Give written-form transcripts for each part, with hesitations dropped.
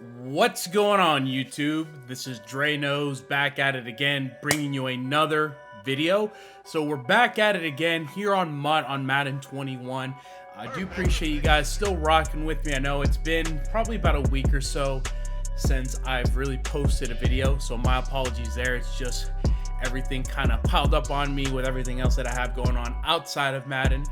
What's going on, YouTube? This is Dre Knows back at it again, bringing you another video. So we're back at it again here on MUT on Madden 21. I do appreciate you guys still rocking with me. I know it's been probably about a week or so since I've really posted a video, so my apologies there. It's just everything kind of piled up on me with everything else that I have going on outside of Madden.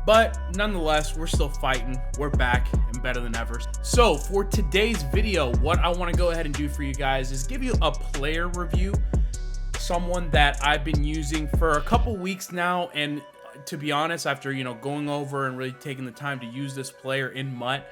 But nonetheless, we're still fighting. We're back and better than ever. So for today's video, what I want to go ahead and do for you guys is give you a player review. Someone that I've been using for a couple weeks now. And to be honest, after, going over and really taking the time to use this player in MUT,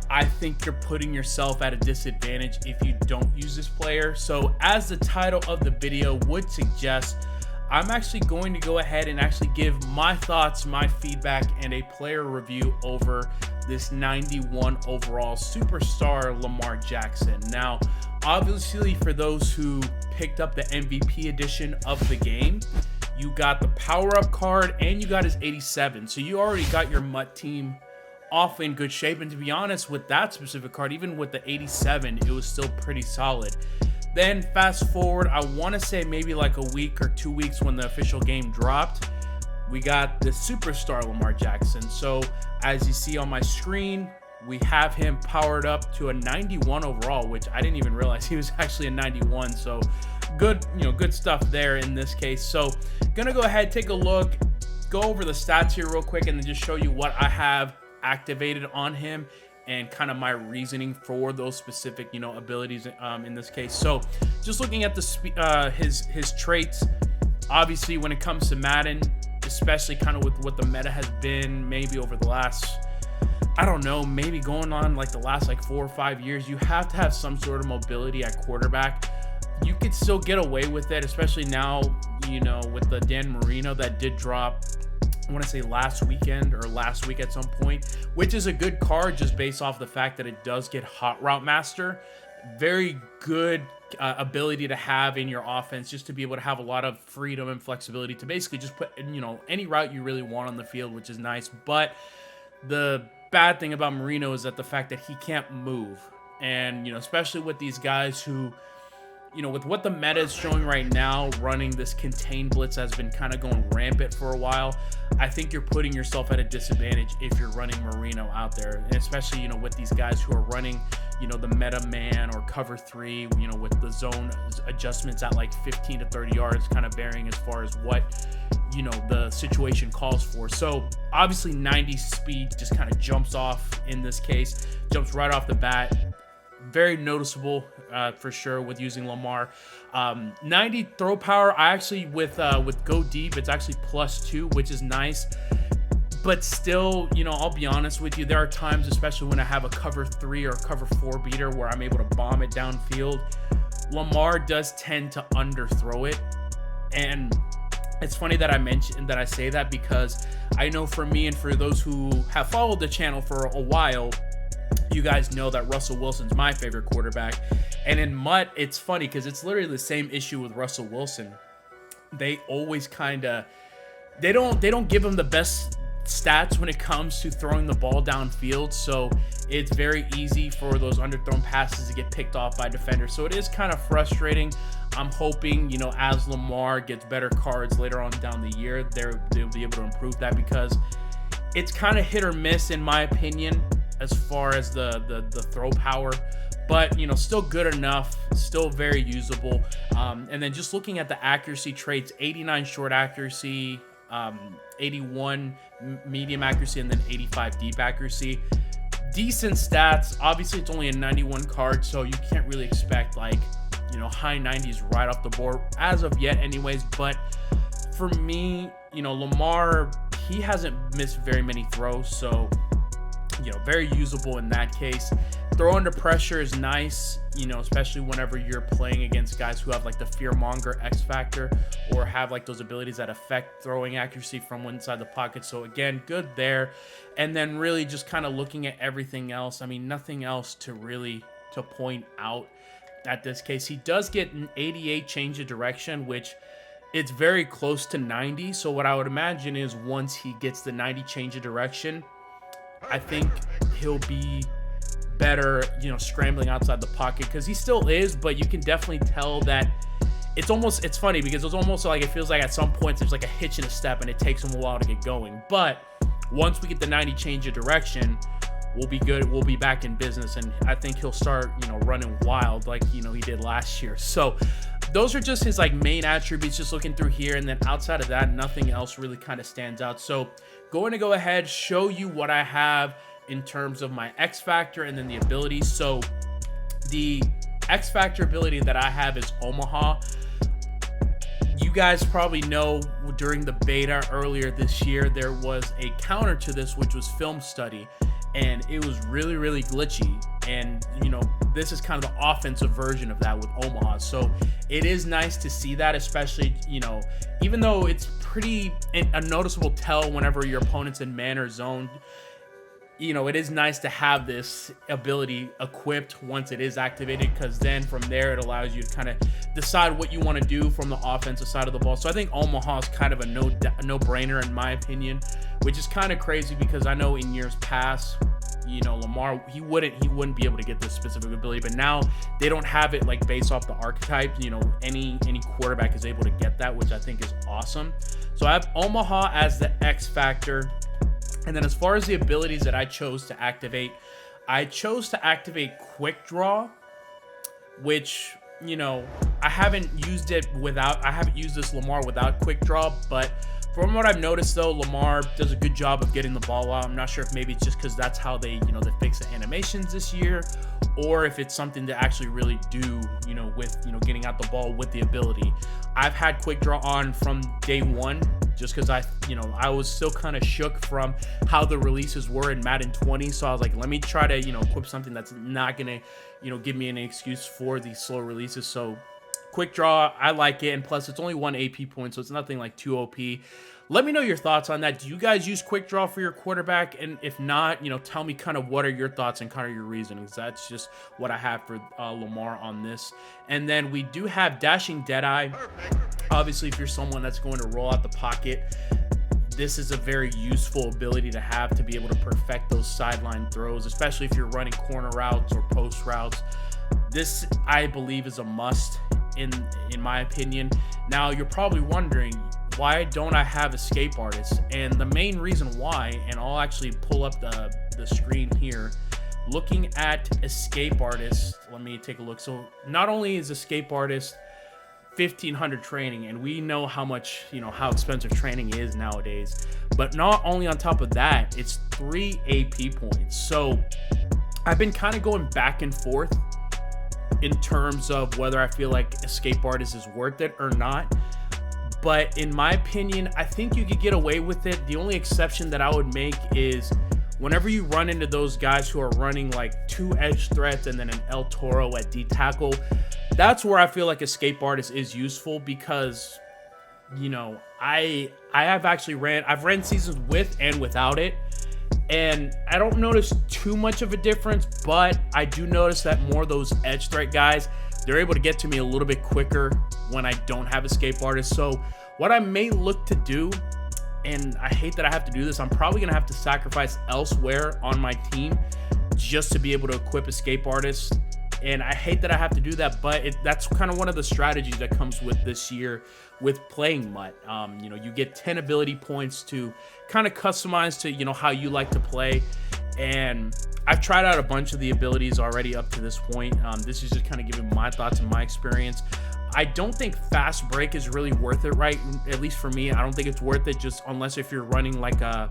I think you're putting yourself at a disadvantage if you don't use this player. So as the title of the video would suggest, I'm actually going to go ahead and actually give my thoughts, my feedback, and a player review over this 91 overall superstar Lamar Jackson. Now, obviously, for those who picked up the MVP edition of the game, you got the power-up card and you got his 87. So you already got your MUT team off in good shape. And to be honest, with that specific card, even with the 87, it was still pretty solid. Then fast forward, I want to say maybe like a week or 2 weeks when the official game dropped, we got the superstar Lamar Jackson. So as you see on my screen, we have him powered up to a 91 overall, which I didn't even realize he was actually a 91. So good, good stuff there in this case. So gonna go ahead, take a look, go over the stats here real quick, and then just show you what I have activated on him and kind of my reasoning for those specific, abilities in this case. So just looking at the his traits, obviously when it comes to Madden, especially kind of with what the meta has been maybe over the last, I don't know, maybe going on like the last like 4 or 5 years, you have to have some sort of mobility at quarterback. You could still get away with it, especially now, with the Dan Marino that did drop, I want to say last weekend or last week at some point, which is a good card just based off the fact that it does get Hot Route Master. Very good ability to have in your offense, just to be able to have a lot of freedom and flexibility to basically just put, any route you really want on the field, which is nice. But the bad thing about Marino is that the fact that he can't move. And, especially with these guys who, with what the meta is showing right now, running this contain blitz has been kind of going rampant for a while. I think you're putting yourself at a disadvantage if you're running Marino out there, and especially, with these guys who are running, the meta man or cover 3, with the zone adjustments at like 15 to 30 yards, kind of varying as far as what, the situation calls for. So obviously 90 speed just kind of jumps off in this case, jumps right off the bat. Very noticeable for sure with using Lamar. 90 throw power. I actually with go deep, it's actually +2, which is nice. But still, I'll be honest with you, there are times, especially when I have a cover 3 or cover 4 beater, where I'm able to bomb it downfield. Lamar does tend to underthrow it, and it's funny that I say that because I know for me and for those who have followed the channel for a while, you guys know that Russell Wilson's my favorite quarterback. And in MUT, it's funny because it's literally the same issue with Russell Wilson. They always they don't give him the best stats when it comes to throwing the ball downfield. So it's very easy for those underthrown passes to get picked off by defenders. So it is kind of frustrating. I'm hoping, as Lamar gets better cards later on down the year, they'll be able to improve that, because it's kind of hit or miss in my opinion as far as the throw power, but still good enough, still very usable. And then just looking at the accuracy traits, 89 short accuracy, 81 medium accuracy, and then 85 deep accuracy. Decent stats. Obviously it's only a 91 card, so you can't really expect like high 90s right off the board as of yet anyways. But for me, Lamar, he hasn't missed very many throws, so very usable in that case. Throw under pressure is nice, especially whenever you're playing against guys who have like the fearmonger X factor or have like those abilities that affect throwing accuracy from inside the pocket. So again, good there. And then really just kind of looking at everything else, I mean, nothing else to point out at this case. He does get an 88 change of direction, which it's very close to 90. So what I would imagine is once he gets the 90 change of direction, I think he'll be better, scrambling outside the pocket, because he still is, but you can definitely tell that it's funny because it's almost like it feels like at some points there's like a hitch in a step and it takes him a while to get going. But once we get the 90 change of direction, we'll be good. We'll be back in business, and I think he'll start, running wild like, he did last year. So those are just his like main attributes, just looking through here. And then outside of that, nothing else really kind of stands out. So going to go ahead, show you what I have in terms of my X factor and then the abilities. So the X factor ability that I have is Omaha. You guys probably know during the beta earlier this year, there was a counter to this, which was film study, and it was really, really glitchy. And, this is kind of the offensive version of that with Omaha. So it is nice to see that, especially, even though it's pretty a noticeable tell whenever your opponent's in man or zone, it is nice to have this ability equipped once it is activated, because then from there it allows you to kind of decide what you want to do from the offensive side of the ball. So I think Omaha is kind of a no-brainer in my opinion, which is kind of crazy because I know in years past, Lamar, he wouldn't be able to get this specific ability, but now they don't have it like based off the archetype. Any quarterback is able to get that, which I think is awesome. So I have Omaha as the X factor. And then as far as the abilities that I chose to activate Quick Draw, which, I haven't used this Lamar without Quick Draw, but from what I've noticed though, Lamar does a good job of getting the ball out. I'm not sure if maybe it's just because that's how they fix the animations this year, or if it's something to actually really do, with, getting out the ball with the ability. I've had Quick Draw on from day one, just because I was still kind of shook from how the releases were in Madden 20. So I was like, let me try to, equip something that's not going to, give me any excuse for these slow releases. So Quick Draw, I like it. And plus, it's only 1 AP point, so it's nothing like too OP. Let me know your thoughts on that. Do you guys use Quick Draw for your quarterback? And if not, tell me kind of what are your thoughts and kind of your reasonings. That's just what I have for Lamar on this. And then we do have Dashing Deadeye. Obviously, if you're someone that's going to roll out the pocket, this is a very useful ability to have to be able to perfect those sideline throws, especially if you're running corner routes or post routes. This, I believe, is a must in my opinion. Now, you're probably wondering, why don't I have Escape Artist? And the main reason why, and I'll actually pull up the screen here, looking at Escape Artist, let me take a look. So not only is Escape Artist 1,500 training, and we know how much, how expensive training is nowadays, but not only on top of that, it's 3 AP points. So I've been kind of going back and forth in terms of whether I feel like Escape Artist is worth it or not. But in my opinion, I think you could get away with it. The only exception that I would make is whenever you run into those guys who are running like 2 edge threats and then an El Toro at D tackle, that's where I feel like Escape Artist is useful, because I've ran seasons with and without it, and I don't notice too much of a difference, but I do notice that more of those edge threat guys, they're able to get to me a little bit quicker when I don't have Escape Artist. So what I may look to do, and I hate that I have to do this, I'm probably going to have to sacrifice elsewhere on my team just to be able to equip Escape Artist. And I hate that I have to do that, but that's kind of one of the strategies that comes with this year with playing MUT. You get 10 ability points to kind of customize to, how you like to play. And I've tried out a bunch of the abilities already up to this point. This is just kind of giving my thoughts and my experience. I don't think Fast Break is really worth it, right? At least for me, I don't think it's worth it, just unless if you're running like a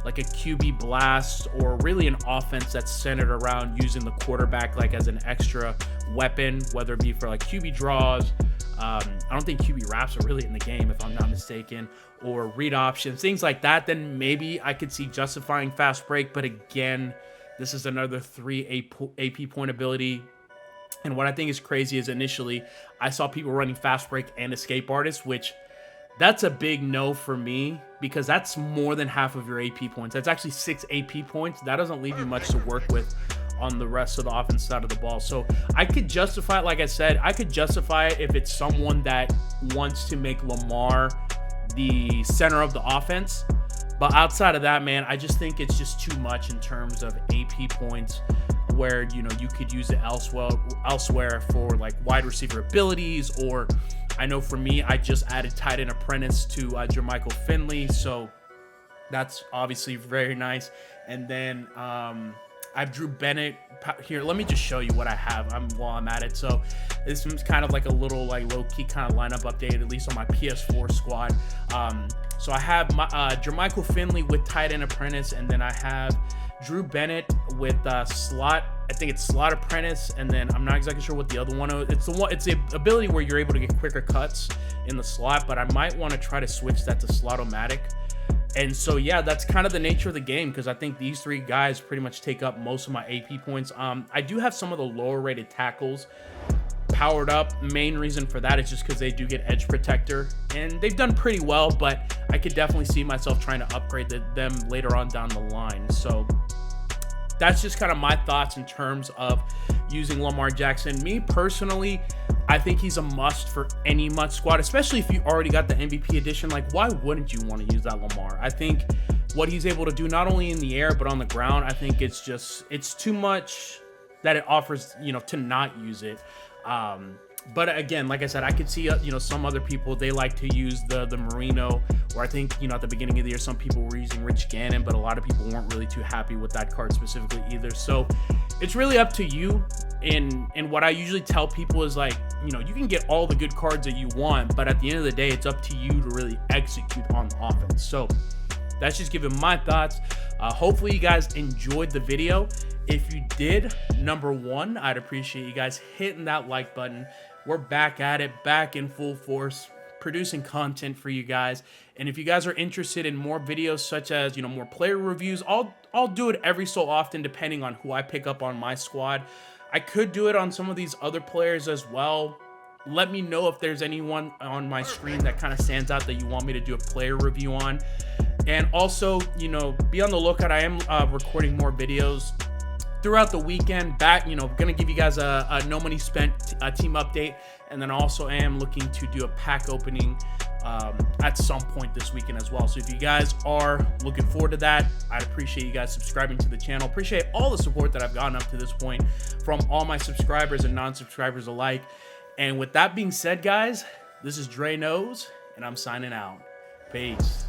QB blast, or really an offense that's centered around using the quarterback like as an extra weapon, whether it be for like QB draws. I don't think QB wraps are really in the game, if I'm not mistaken, or read options, things like that. Then maybe I could see justifying Fast Break. But again, this is another 3 AP point ability. And what I think is crazy is initially I saw people running Fast Break and Escape Artist, which that's a big no for me, because that's more than half of your AP points. That's actually 6 AP points. That doesn't leave you much to work with on the rest of the offense side of the ball. So I could justify it, like I said, I could justify it if it's someone that wants to make Lamar the center of the offense. But outside of that, man, I just think it's just too much in terms of AP points. where, you know, you could use it elsewhere for like wide receiver abilities, or I know for me, I just added tight end apprentice to Jermichael Finley, so that's obviously very nice. And then I've Drew Bennett here. Let me just show you what I have while I'm at it. So this is kind of like a little like low-key kind of lineup update, at least on my PS4 squad. So I have my Jermichael Finley with tight end apprentice, and then I have Drew Bennett with slot. I think it's slot apprentice, and then I'm not exactly sure what the other one is. It's the ability where you're able to get quicker cuts in the slot, but I might want to try to switch that to slot-o-matic. And so, yeah, that's kind of the nature of the game, because I think these three guys pretty much take up most of my AP points. I do have some of the lower rated tackles powered up. Main reason for that is just because they do get edge protector, and they've done pretty well, but I could definitely see myself trying to upgrade them later on down the line. So that's just kind of my thoughts in terms of using Lamar Jackson. Me personally, I think he's a must for any MUT squad, especially if you already got the MVP edition. Like, why wouldn't you want to use that Lamar? I think what he's able to do, not only in the air, but on the ground, I think it's too much that it offers, you know, to not use it. But again, like I said, I could see, you know, some other people, they like to use the Marino, or I think, you know, at the beginning of the year, some people were using Rich Gannon, but a lot of people weren't really too happy with that card specifically either. So it's really up to you. And what I usually tell people is, like, you know, you can get all the good cards that you want, but at the end of the day, it's up to you to really execute on the offense. So that's just giving my thoughts. Hopefully you guys enjoyed the video. If you did, number one, I'd appreciate you guys hitting that like button. We're back at it, back in full force, producing content for you guys. And if you guys are interested in more videos, such as, you know, more player reviews, I'll do it every so often, depending on who I pick up on my squad. I could do it on some of these other players as well. Let me know if there's anyone on my screen that kind of stands out that you want me to do a player review on. And also, you know, be on the lookout. I am recording more videos throughout the weekend. Gonna give you guys a no money spent team update, and then also I am looking to do a pack opening at some point this weekend as well. So if you guys are looking forward to that, I'd appreciate you guys subscribing to the channel. Appreciate all the support that I've gotten up to this point from all my subscribers and non-subscribers alike. And with that being said, guys, this is Dre Knows, and I'm signing out. Peace.